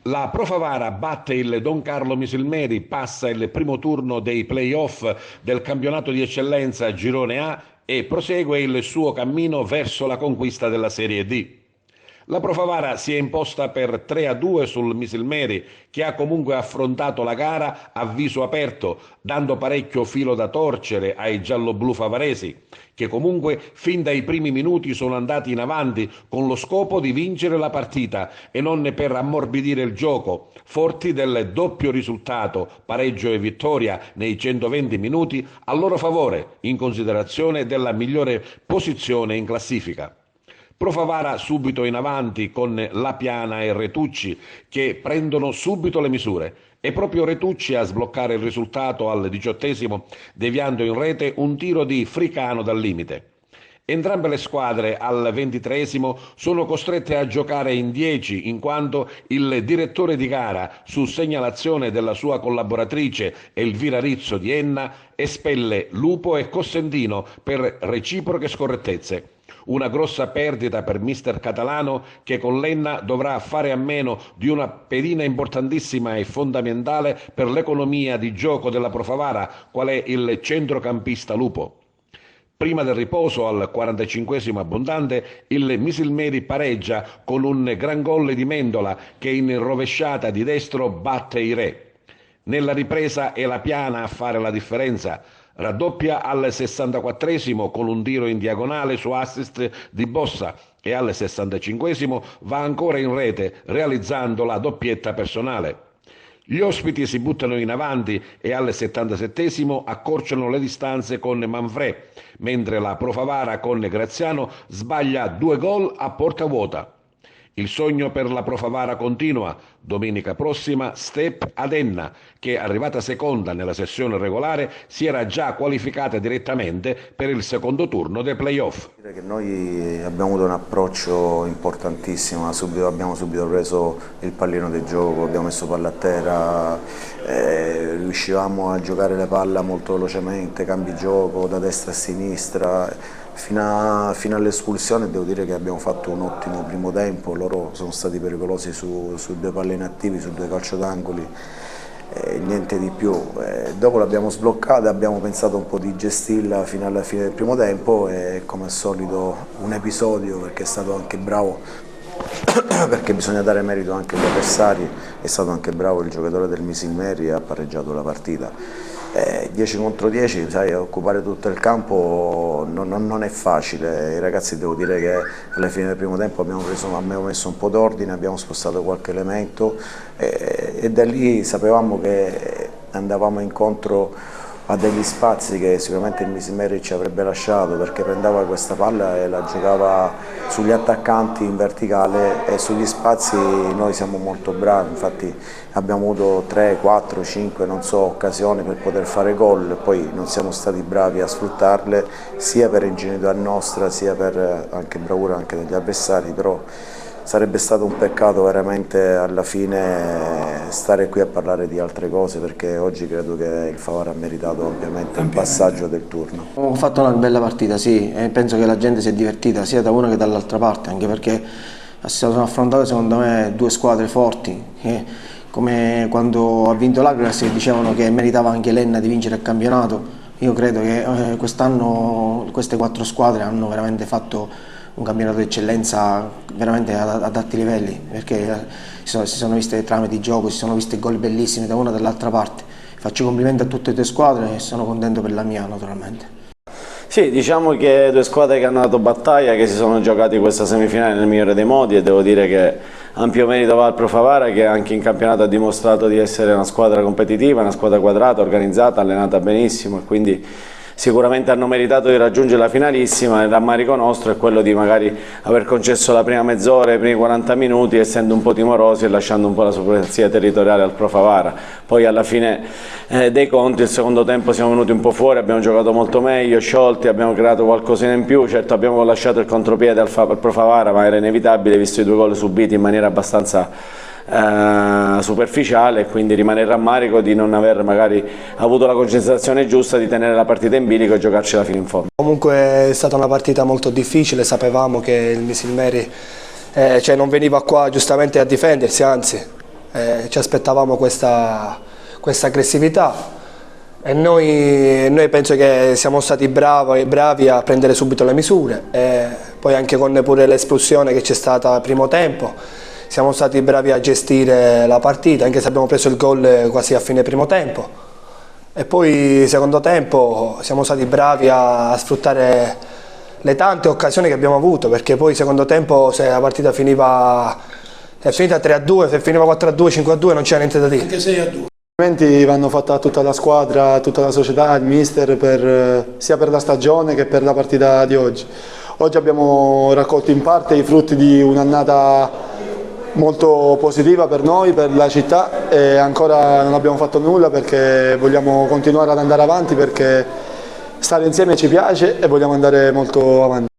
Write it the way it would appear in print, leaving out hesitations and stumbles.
La Pro Favara batte il Don Carlo Misilmeri, passa il primo turno dei play-off del campionato di eccellenza Girone A e prosegue il suo cammino verso la conquista della Serie D. La Pro Favara si è imposta per 3-2 sul Misilmeri, che ha comunque affrontato la gara a viso aperto, dando parecchio filo da torcere ai gialloblu favaresi, che comunque fin dai primi minuti sono andati in avanti con lo scopo di vincere la partita e non per ammorbidire il gioco, forti del doppio risultato, pareggio e vittoria nei 120 minuti, a loro favore, in considerazione della migliore posizione in classifica. Pro Favara subito in avanti con La Piana e Retucci che prendono subito le misure. È proprio Retucci a sbloccare il risultato al 18°, deviando in rete un tiro di Fricano dal limite. Entrambe le squadre al 23° sono costrette a giocare in 10 in quanto il direttore di gara, su segnalazione della sua collaboratrice Elvira Rizzo di Enna, espelle Lupo e Cossentino per reciproche scorrettezze. Una grossa perdita per mister Catalano che con l'Enna dovrà fare a meno di una pedina importantissima e fondamentale per l'economia di gioco della Pro Favara, qual è il centrocampista Lupo. Prima del riposo, al 45° abbondante, il Misilmeri pareggia con un gran gol di Mendola che in rovesciata di destro batte i Re. Nella ripresa è La Piana a fare la differenza. Raddoppia al 64° con un tiro in diagonale su assist di Bossa e al 65° va ancora in rete realizzando la doppietta personale. Gli ospiti si buttano in avanti e al 77° accorciano le distanze con Manfrè, mentre la Pro Favara con Graziano sbaglia 2 gol a porta vuota. Il sogno per la Pro Favara continua. Domenica prossima step ad Enna, che arrivata seconda nella sessione regolare si era già qualificata direttamente per il secondo turno dei playoff. Che noi abbiamo avuto un approccio importantissimo, abbiamo subito preso il pallino del gioco, abbiamo messo palla a terra, riuscivamo a giocare la palla molto velocemente, cambi gioco da destra a sinistra. Fino all'espulsione devo dire che abbiamo fatto un ottimo primo tempo, loro sono stati pericolosi su 2 palle inattivi, su 2 calcio d'angoli, niente di più. Dopo l'abbiamo sbloccata, abbiamo pensato un po' di gestirla fino alla fine del primo tempo e come al solito un episodio, perché è stato anche bravo, perché bisogna dare merito anche agli avversari, è stato anche bravo il giocatore del Misilmeri e ha pareggiato la partita. 10 contro 10, sai, occupare tutto il campo non è facile. I ragazzi, devo dire che alla fine del primo tempo abbiamo messo un po' d'ordine, abbiamo spostato qualche elemento e da lì sapevamo che andavamo incontro a degli spazi che sicuramente il Misilmeri ci avrebbe lasciato, perché prendeva questa palla e la giocava sugli attaccanti in verticale e sugli spazi noi siamo molto bravi, infatti abbiamo avuto 3, 4, 5 non so, occasioni per poter fare gol, poi non siamo stati bravi a sfruttarle sia per ingenuità nostra sia per anche bravura anche degli avversari, però sarebbe stato un peccato veramente alla fine stare qui a parlare di altre cose, perché oggi credo che il Favara ha meritato ampiamente un passaggio del turno. Ho fatto una bella partita, sì, e penso che la gente si è divertita sia da una che dall'altra parte, anche perché si sono affrontate secondo me 2 squadre forti, come quando ha vinto l'Agras che dicevano che meritava anche l'Enna di vincere il campionato. Io credo che quest'anno queste 4 squadre hanno veramente fatto un campionato di eccellenza veramente ad alti livelli, perché si sono viste trame di gioco, si sono viste gol bellissimi da una e dall'altra parte. Faccio complimenti a tutte e 2 squadre e sono contento per la mia naturalmente. Sì, diciamo che 2 squadre che hanno dato battaglia, che si sono giocati questa semifinale nel migliore dei modi, e devo dire che ampio merito va al Pro Favara, che anche in campionato ha dimostrato di essere una squadra competitiva, una squadra quadrata, organizzata, allenata benissimo, e quindi sicuramente hanno meritato di raggiungere la finalissima. Il rammarico nostro è quello di magari aver concesso la prima mezz'ora, i primi 40 minuti, essendo un po' timorosi e lasciando un po' la supremazia territoriale al Pro Favara. Poi alla fine dei conti il secondo tempo siamo venuti un po' fuori, abbiamo giocato molto meglio, sciolti, abbiamo creato qualcosina in più, certo abbiamo lasciato il contropiede al Pro Favara, ma era inevitabile visto i 2 gol subiti in maniera abbastanza superficiale, quindi rimane il rammarico di non aver magari avuto la concentrazione giusta di tenere la partita in bilico e giocarcela fino in fondo. Comunque è stata una partita molto difficile, sapevamo che il Misilmeri non veniva qua giustamente a difendersi, anzi ci aspettavamo questa aggressività. E noi penso che siamo stati bravi a prendere subito le misure, e poi anche con pure l'esplosione che c'è stata al primo tempo siamo stati bravi a gestire la partita, anche se abbiamo preso il gol quasi a fine primo tempo. E poi secondo tempo siamo stati bravi a sfruttare le tante occasioni che abbiamo avuto, perché poi secondo tempo se la partita è finita 3-2, se finiva 4-2, 5-2 non c'era niente da dire. Anche 6-2. I complimenti vanno fatti a tutta la squadra, a tutta la società, al mister, sia per la stagione che per la partita di oggi. Oggi abbiamo raccolto in parte i frutti di un'annata molto positiva per noi, per la città, e ancora non abbiamo fatto nulla perché vogliamo continuare ad andare avanti, perché stare insieme ci piace e vogliamo andare molto avanti.